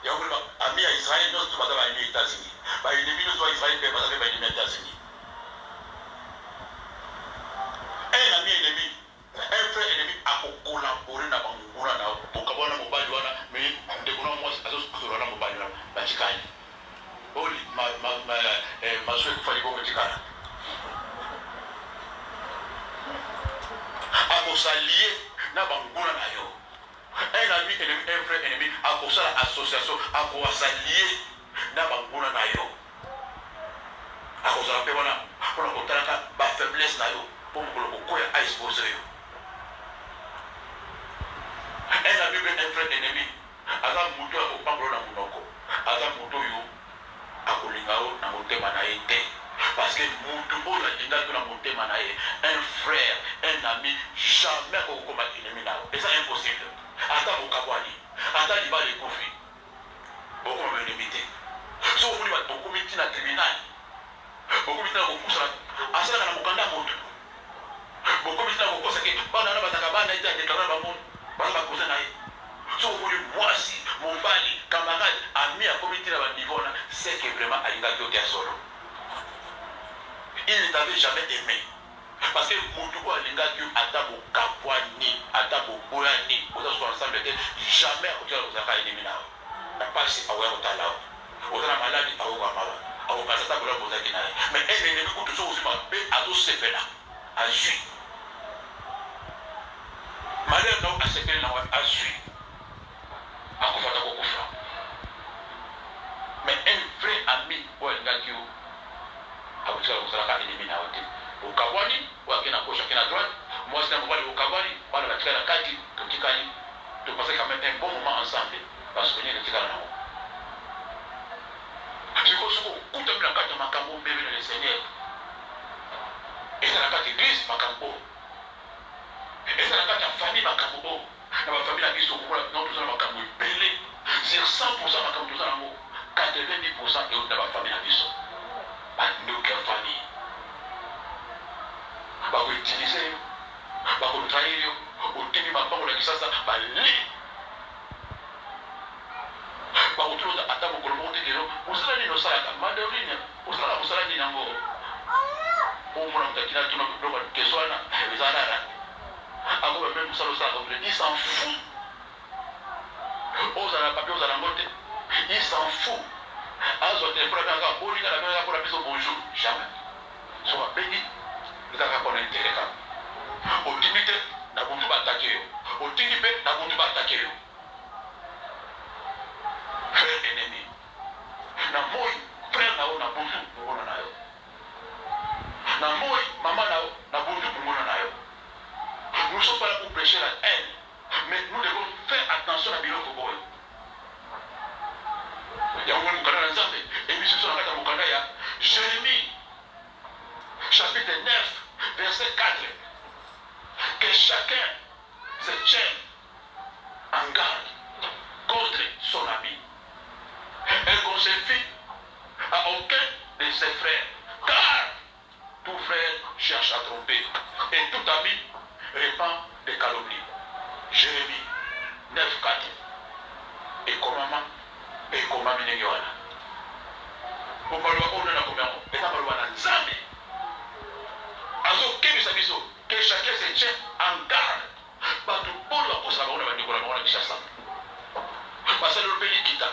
Il y a un ami à Israël non tu vas dans les États-Unis ba ennemi no soit Israël peut pas avec les États-Unis. Un ami ennemi, un frère ennemi a collaboré dans le monde pour que mon mobile mais de mon moi à ce que le mobile là chikani. Oli ma souhait qu'il fallait qu'on chikana. A s'allier na banguna na yo. Un ami ennemi, un frère ennemi a pour ça association a pour s'allier na banguna na yo. A cause la paix wana pour la kotaka ba faiblesse na yo. Pour que a exposé un ami un frère ennemi aza muto a kopangolo na munoko aza muto yo akolinga o na motema na ye te parce que mutu oyo alinga to na motema na ye un frère un ami jamais akokoma ennemi na yo eza impossible ata bokabwani ata libala ekufi bokoma ennemi te so okoli bokomi ntina tribunal bokomi ntina kokusana asalaka na mokanda moto beaucoup de gens pensent que bana bataka bana ita déclarer ba monde bana bakoza na ye so vous moi si mon bali camarade ami à comité na ba niveau na c'est que vraiment alinga yote ya solo il ne t'avait jamais aimé parce que mutu ko alinga yo atabo kapwani atabo boyani oza so ensemble jamais okela kozaka ennemi na na pasi awa otala oza na maladie awa mama awa kasata bola bozaki na ye mais un ennemi ko tout so aussi be azo sepela a jui malheur non a sepela na a jui a kofata ko kofa mais un vrai ami o ngakio a kutaka kusaka ennemi na wote ukabwani wakina kosha kina droite moi c'est un mobile ukabwani bana batikana kati tukikani to passer quand même un bon moment ensemble parce que ni tukikana nao atiko soko kutamila kata makambo mbele na Seigneur et ça la carte église makambo et ça la carte famille makambo na ba famille la biso ko non tout ça makambo belé sur 100% makambo tout ça nango 90% et autres ba famille la biso ba ndoka famille ba ko utiliser ba ko trahir au tini makambo la kisasa ba li ba ko tuloza ata ko ko monte kero usala ni no sala madorine usala ni nango on mtakina tuna kudoka keswana wizarara ako même musalo ça il s'en fout osala papier osala ngote il s'en fout azo téléphone aka boli na la pour la biso bonjour jamais so va béni ndaka ko intérêt ka otimité na buntu batake yo otimipe na buntu batake yo frère ennemi na moi frère na ona buntu ngona na yo na moi mama na buntu ngona na yo Jérémie, chapitre 9, verset 4. Que chacun se tienne en garde contre son ami et qu'on se fie à aucun de ses frères, car tout frère cherche à tromper et tout ami répand des calomnies. Jérémie 9, 4. Et comment minengiwana obalwa ona na komyango eta balwa na nzambe azokebisa biso que chacun se tient en garde bato polo bakosala bango na bandeko na bango na Kinshasa basali lope likita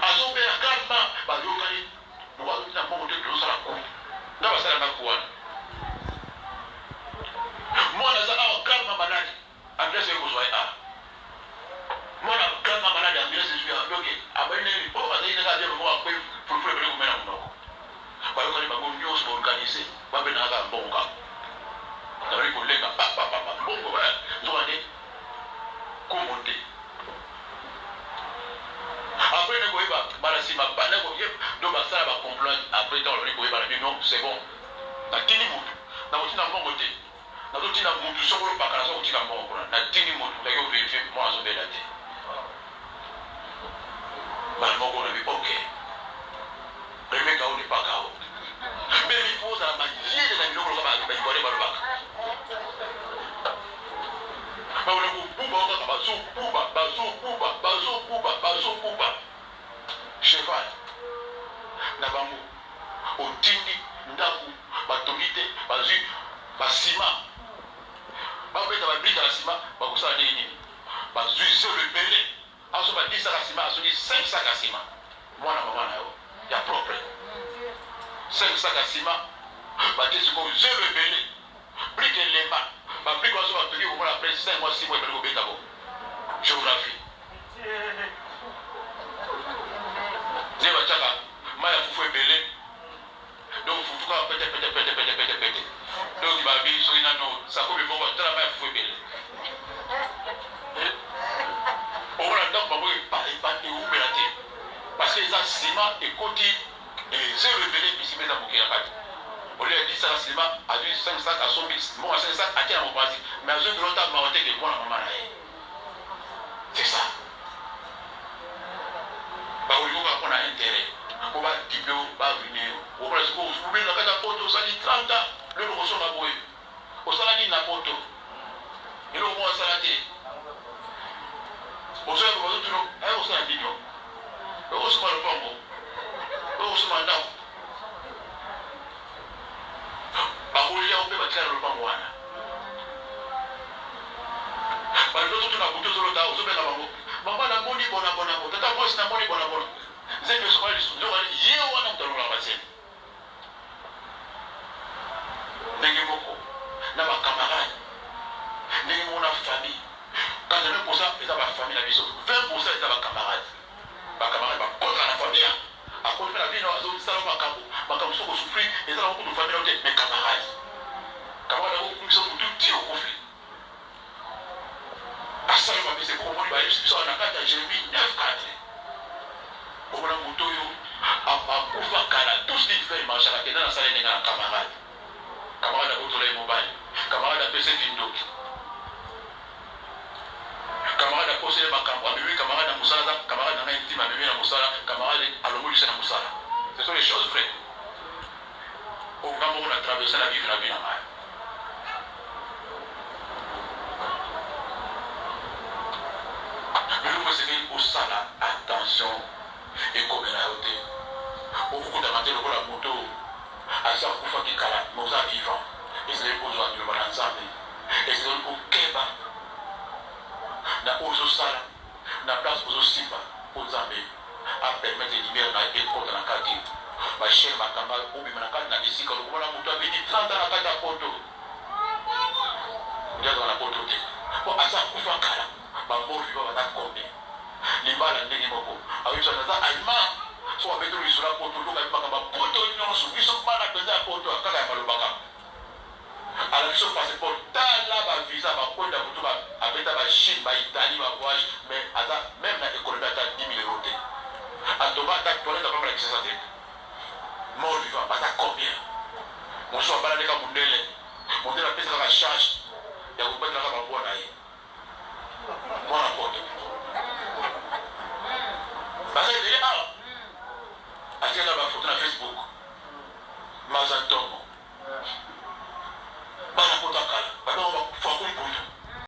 azopela gravement bayokani lowazotina mbongo te tozosala ku nga basalanga kuwana mwana aza awa gravement malade adresse ekozwa ye a mwana gravement malade ambulance ezuya donc abaineli o azainaka adia bango akwe fulufulu ebele komena monoko bayokani bango nyonso baorganize babenaka mbongo kaka nabali kolenga mbongo zokande kombo te après ne koyeba bana nsima bana koyeba do basala bacomplot après ntango babali koyeba na bino c'est bon natindi motu nakotina mbongo te nazotina motu soko lopaka nazo kotika mbongo kuna natindi motu ndaki overifie mwana azobela te bana moko nabi ok remeka o nepaka o mais il faut ozala mayele na biloko loka baibale balobaka babona kobuba okaka bazobuba cheval na bango otindi ndako batongi te bazwi basima babeta babrika na nsima bakosala ndenge nini bazwi zelo ebele aso ba 10 saka nsima asoki 5 saka nsima mwana mama na yo ya propre 5 saka nsima batie sikoyo zelo ebele brike elemba babrike waso batongi komona apres 5 mois 6 mois ebele kobeta bo géographie nde batiaka mai ya fufu ebele donc fufu kaka pete donc babi soki nano sakobi moko batala mai ya fufu ebele omona ndako bango eumela te parce que eza nsima ekoti zelo ebele bisima eza mokela kati olia 10 saka nsima azwi 5 sac asombi monga 5 sac atia na mopanzi mais azwi kilota mawa te ke mwana mama na ye c'est ça bakolikoka mpona intérêt po badipeo bavine opona siko obeli na kati ya poto osali 30 ans lelo kosonga boye osala nini na poto eloko moko asala te ozoyaka bazotuno aya kosala ndino okosoma lopango okosoma ndako bakolia mpe batikala lopango wana balozotuna butu ozolota ozobenga bango mama namoni bonabona tata mwasi namoni bonabona nzembe osokali ye wana moto alongolaka batiene ndenge moko na bakamarade ndenge moko na famille 80% eza bafamille na biso 20% eza bakamarade bakotaka na famille akoti mpe na bino azosala makambo soko osufri eza na mokutu famille ote me camarade biso motu ti okufi asala mapese mpo omoni bayebisi biso na kati ya Jérémie 9, 4 omona moto oyo akufa kala tout ce qu'il fait marchaka kenda na sala ndenge na camarade abotola ye mobali camarade apesa vindoki camarade akosele makambo amemi camarade na mosala camarade nanga intime amemi na mosala camarade alongolisa na mosala ce sont les choses vraies okoka moko na traverse na vivre na vie na ngai eloko esengeli kosala attention ekomela yo te okokutama te lokola moto aza akufaki kala me oza vivant esengeli kozwa liloba na nzambe esengeli kokeba na oyo ozosala na place ozosimba po nzambe apermete lumière na ekota na kati bashere makamba obima na kati na esika lokola moto abeti 30 ans na kati ya poto ndiazaka na poto te po aza akufa kala bamor viva baza kombe limbala ndenge moko ayebisa naza allemand so abetelo lisola poto loka bibaka bapoto nyonso biso bana mpenza ya poto kaka ya balobaka ala biso passeport tala bavisa bakonda motu abeta bachine baitalie bavoyage mais aza même na économie ata 10 000 euros baza ebele awa atiaka bafoto na Facebook maza ntongo bana kota kala babango bafaku mpundu